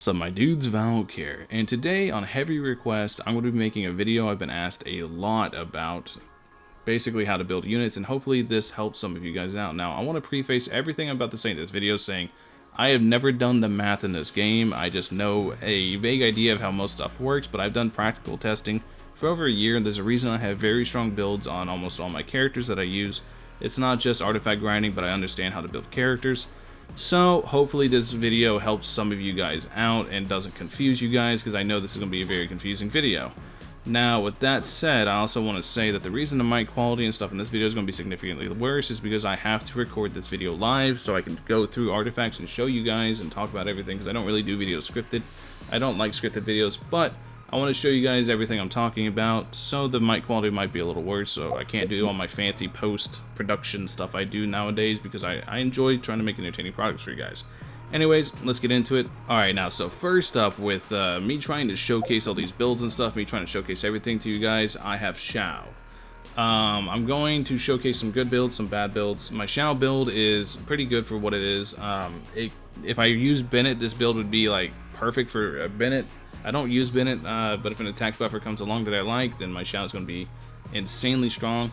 So my dude's Valk here, and today on heavy request I'm going to be making a video I've been asked a lot about, basically how to build units, and hopefully this helps some of you guys out. Now I want to preface everything I'm about to say in this video saying I have never done the math in this game. I just know a vague idea of how most stuff works, but I've done practical testing for over a year, and there's a reason I have very strong builds on almost all my characters that I use. It's not just artifact grinding, but I understand how to build characters. So hopefully this video helps some of you guys out and doesn't confuse you guys, because I know this is going to be a very confusing video. Now with that said, I also want to say that the reason the mic quality and stuff in this video is going to be significantly worse is because I have to record this video live so I can go through artifacts and show you guys and talk about everything, because I don't really do videos scripted. I don't like scripted videos, but I want to show you guys everything I'm talking about, so the mic quality might be a little worse, so I can't do all my fancy post-production stuff I do nowadays, because I enjoy trying to make entertaining products for you guys. Anyways, let's get into it. Alright, now, so first up, with me trying to showcase all these builds and stuff, me trying to showcase everything to you guys, I have Xiao. I'm going to showcase some good builds, some bad builds. My Xiao build is pretty good for what it is. If I use Bennett, this build would be like perfect for Bennett. I don't use Bennett, but if an attack buffer comes along that I like, then my Xiao is going to be insanely strong.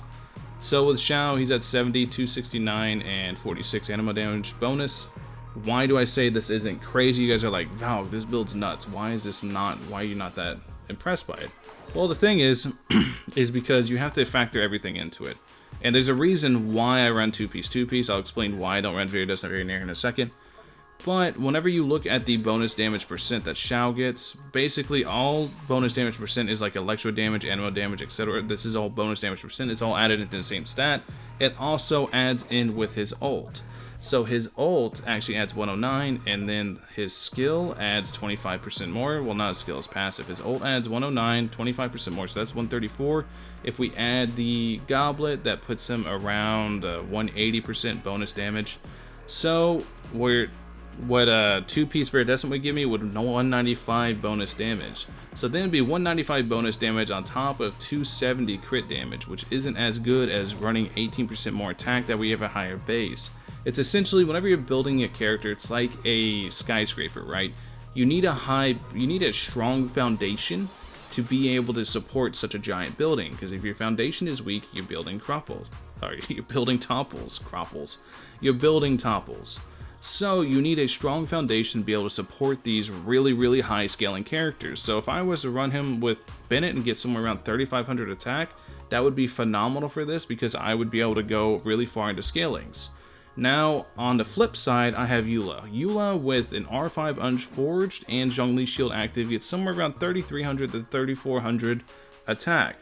So with Xiao, he's at 70, 269, and 46 animal damage bonus. Why do I say this isn't crazy? You guys are like, Val, this build's nuts. Why are you not that impressed by it? Well, the thing is, is because you have to factor everything into it. And there's a reason why I run two-piece. I'll explain why I don't run Viridescent very near in a second. But whenever you look at the bonus damage percent that Xiao gets, basically all bonus damage percent is like electro damage, animal damage, etc. This is all bonus damage percent. It's all added into the same stat. It also adds in with his ult. So his ult actually adds 109, and then his skill adds 25% more. Well, not his skill, his passive. His ult adds 109, 25% more, so that's 134. If we add the goblet, that puts him around 180% bonus damage. So what two-piece Viridescent would give me would 195 bonus damage. So then it'd be 195 bonus damage on top of 270 crit damage, which isn't as good as running 18% more attack that we have a higher base. It's essentially, whenever you're building a character, it's like a skyscraper, right? You need a strong foundation to be able to support such a giant building, because if your foundation is weak, you're building topples. You're building topples. So you need a strong foundation to be able to support these really, really high scaling characters. So if I was to run him with Bennett and get somewhere around 3,500 attack, that would be phenomenal for this, because I would be able to go really far into scalings. Now, on the flip side, I have Eula. Eula with an R5 Unforged and Zhongli Shield active gets somewhere around 3,300 to 3,400 attack.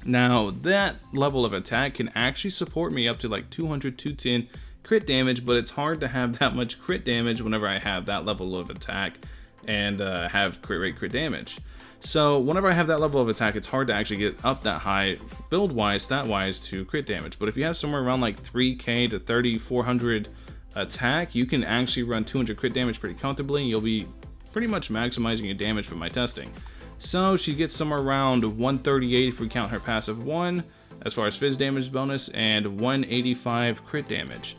Now, that level of attack can actually support me up to like 200, 210 crit damage, but it's hard to have that much crit damage whenever I have that level of attack and have crit rate, crit damage. So whenever I have that level of attack, it's hard to actually get up that high build-wise, stat-wise, to crit damage. But if you have somewhere around like 3k to 3,400 attack, you can actually run 200 crit damage pretty comfortably, and you'll be pretty much maximizing your damage from my testing. So she gets somewhere around 138 if we count her passive 1, as far as fizz damage bonus, and 185 crit damage.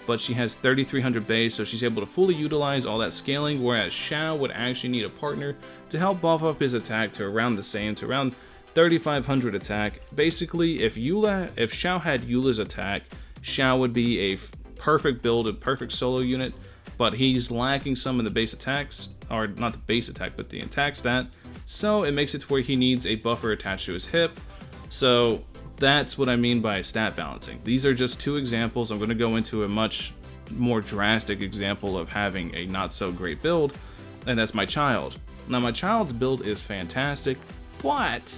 But she has 3,300 base, so she's able to fully utilize all that scaling, whereas Xiao would actually need a partner to help buff up his attack to around the same, to around 3,500 attack. Basically, if Xiao had Eula's attack, Xiao would be a perfect build, a perfect solo unit, but he's lacking some of the base attacks, or not the base attack, but the attack stat, so it makes it to where he needs a buffer attached to his hip. So that's what I mean by stat balancing. These are just two examples. I'm going to go into a much more drastic example of having a not so great build, and that's my child. Now my child's build is fantastic, but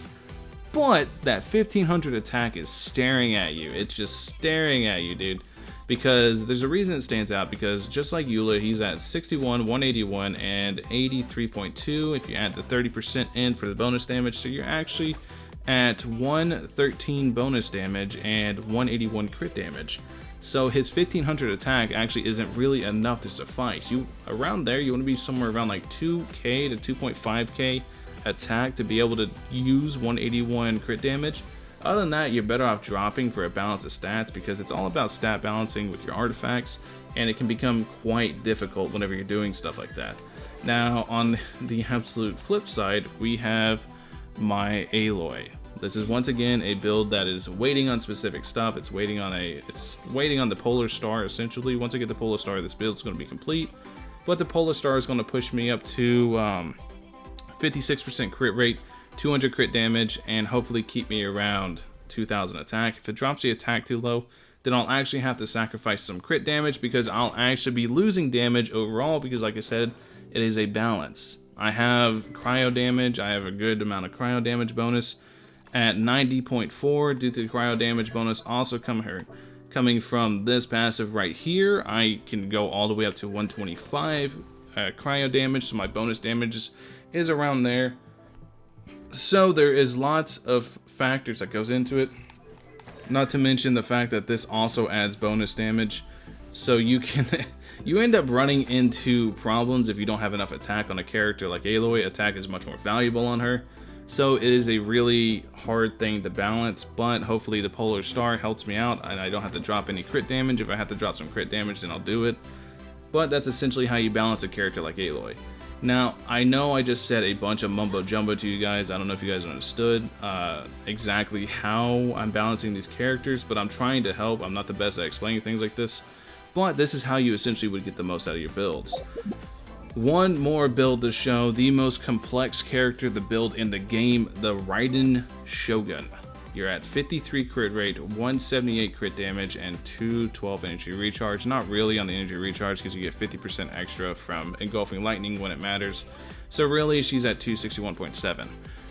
that 1,500 attack is staring at you. It's just staring at you, dude. Because there's a reason it stands out, because just like Eula, he's at 61, 181, and 83.2 if you add the 30% in for the bonus damage, so you're actually at 113 bonus damage and 181 crit damage. So his 1,500 attack actually isn't really enough to suffice. Around there, you want to be somewhere around like 2k to 2.5k attack to be able to use 181 crit damage. Other than that, you're better off dropping for a balance of stats, because it's all about stat balancing with your artifacts, and it can become quite difficult whenever you're doing stuff like that. Now, on the absolute flip side, we have my Aloy. This is once again a build that is waiting on specific stuff. It's waiting on the Polar Star essentially. Once I get the Polar Star, this build is going to be complete. But the Polar Star is going to push me up to 56% crit rate, 200 crit damage, and hopefully keep me around 2000 attack. If it drops the attack too low, then I'll actually have to sacrifice some crit damage because I'll actually be losing damage overall because, like I said, it is a balance. I have cryo damage. I have a good amount of cryo damage bonus at 90.4 due to the cryo damage bonus also coming from this passive right here. I can go all the way up to 125 cryo damage, so my bonus damage is around there. So there is lots of factors that goes into it, not to mention the fact that this also adds bonus damage, so you can you end up running into problems if you don't have enough attack on a character like Aloy. Attack is much more valuable on her, so it is a really hard thing to balance, but hopefully the Polar Star helps me out and I don't have to drop any crit damage. If I have to drop some crit damage, then I'll do it, but that's essentially how you balance a character like Aloy. Now, I know I just said a bunch of mumbo jumbo to you guys. I don't know if you guys understood exactly how I'm balancing these characters, but I'm trying to help. I'm not the best at explaining things like this, but this is how you essentially would get the most out of your builds. One more build to show, the most complex character to build in the game, the Raiden Shogun. You're at 53 crit rate, 178 crit damage, and 212 energy recharge. Not really on the energy recharge because you get 50% extra from engulfing lightning when it matters. So really, she's at 261.7.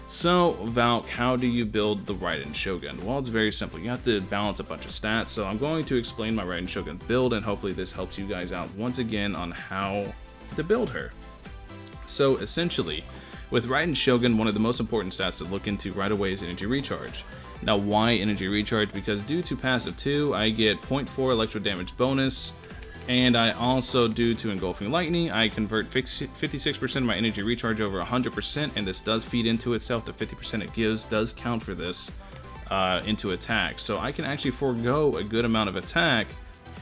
So, Valk, how do you build the Raiden Shogun? Well, it's very simple. You have to balance a bunch of stats. So I'm going to explain my Raiden Shogun build, and hopefully this helps you guys out once again on how to build her. So essentially, with Raiden Shogun, one of the most important stats to look into right away is energy recharge. Now, why energy recharge? Because due to passive 2, I get 0.4 electro damage bonus, and I also, due to engulfing lightning, I convert 56% of my energy recharge over 100%, and this does feed into itself. The 50% it gives does count for this into attack. So I can actually forego a good amount of attack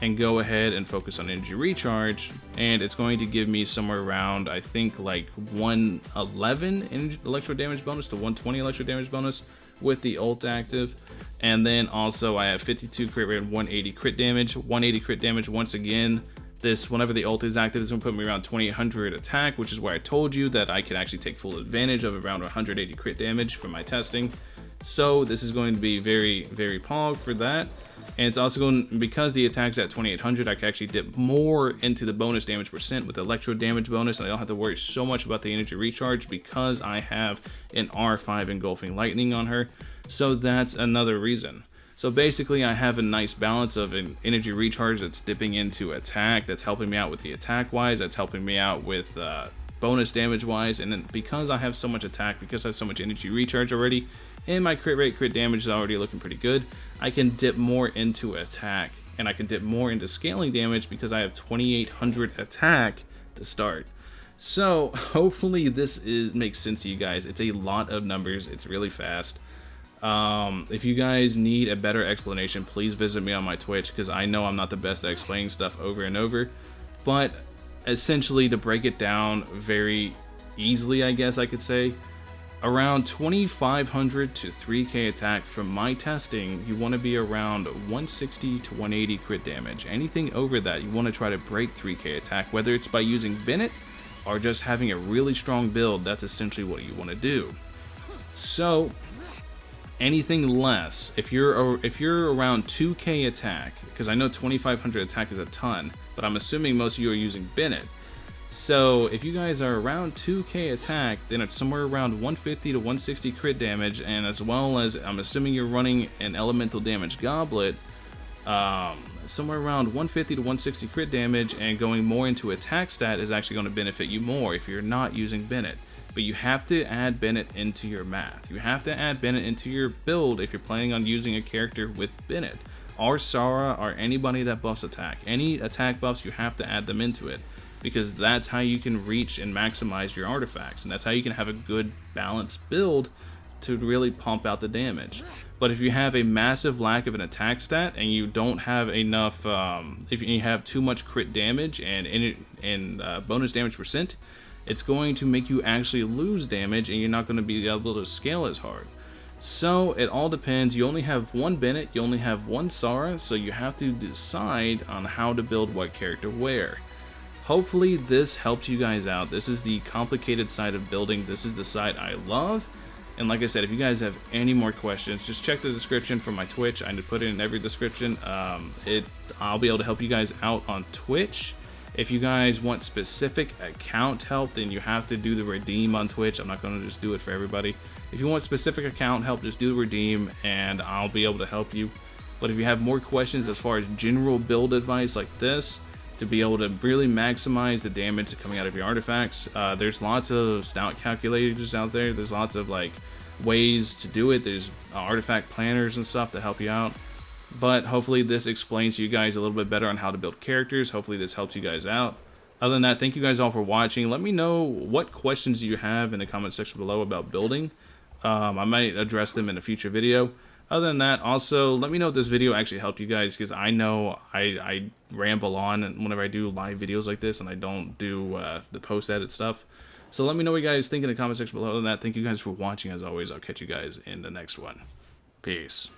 and go ahead and focus on energy recharge, and it's going to give me somewhere around, I think, like 111 electro damage bonus to 120 electro damage bonus with the ult active. And then also I have 52 crit rate and 180 crit damage. 180 crit damage, once again, this, whenever the ult is active, is going to put me around 2800 attack, which is where I told you that I could actually take full advantage of around 180 crit damage from my testing. So this is going to be very, very pog for that. And it's also going, because the attack's at 2800, I can actually dip more into the bonus damage percent with electro damage bonus, and I don't have to worry so much about the energy recharge because I have an R5 engulfing lightning on her. So that's another reason. So basically I have a nice balance of an energy recharge that's dipping into attack, that's helping me out with the attack wise, that's helping me out with bonus damage wise, and then because I have so much attack, because I have so much energy recharge already, and my crit rate, crit damage is already looking pretty good, I can dip more into attack, and I can dip more into scaling damage because I have 2800 attack to start. So hopefully this makes sense to you guys. It's a lot of numbers, it's really fast. If you guys need a better explanation, please visit me on my Twitch, because I know I'm not the best at explaining stuff over and over, but essentially, to break it down very easily, I guess I could say, around 2500 to 3k attack from my testing, you want to be around 160 to 180 crit damage. Anything over that, you want to try to break 3k attack, whether it's by using Bennett or just having a really strong build. That's essentially what you want to do. So anything less, if you're around 2k attack, because I know 2500 attack is a ton, but I'm assuming most of you are using Bennett. So if you guys are around 2k attack, then it's somewhere around 150 to 160 crit damage, and as well as, I'm assuming you're running an elemental damage goblet, somewhere around 150 to 160 crit damage, and going more into attack stat is actually going to benefit you more if you're not using Bennett. But you have to add Bennett into your math. You have to add Bennett into your build if you're planning on using a character with Bennett, or Sara, or anybody that buffs attack. Any attack buffs, you have to add them into it, because that's how you can reach and maximize your artifacts, and that's how you can have a good balanced build to really pump out the damage. But if you have a massive lack of an attack stat and you don't have enough, if you have too much crit damage and bonus damage percent, it's going to make you actually lose damage, and you're not going to be able to scale as hard. So it all depends. You only have one Bennett, you only have one Sara, so you have to decide on how to build what character where. Hopefully this helps you guys out. This is the complicated side of building. This is the side I love. And like I said, if you guys have any more questions, just check the description for my Twitch. I put it in every description. I'll be able to help you guys out on Twitch. If you guys want specific account help, then you have to do the redeem on Twitch. I'm not going to just do it for everybody. If you want specific account help, just do the redeem and I'll be able to help you. But if you have more questions as far as general build advice like this, to be able to really maximize the damage coming out of your artifacts, there's lots of stout calculators out there. There's lots of like ways to do it. There's artifact planners and stuff to help you out. But hopefully this explains to you guys a little bit better on how to build characters. Hopefully this helps you guys out. Other than that, thank you guys all for watching. Let me know what questions you have in the comment section below about building. I might address them in a future video. Other than that, also, let me know if this video actually helped you guys, because I know I ramble on whenever I do live videos like this, and I don't do the post-edit stuff. So let me know what you guys think in the comment section below. Other than that, thank you guys for watching. As always, I'll catch you guys in the next one. Peace.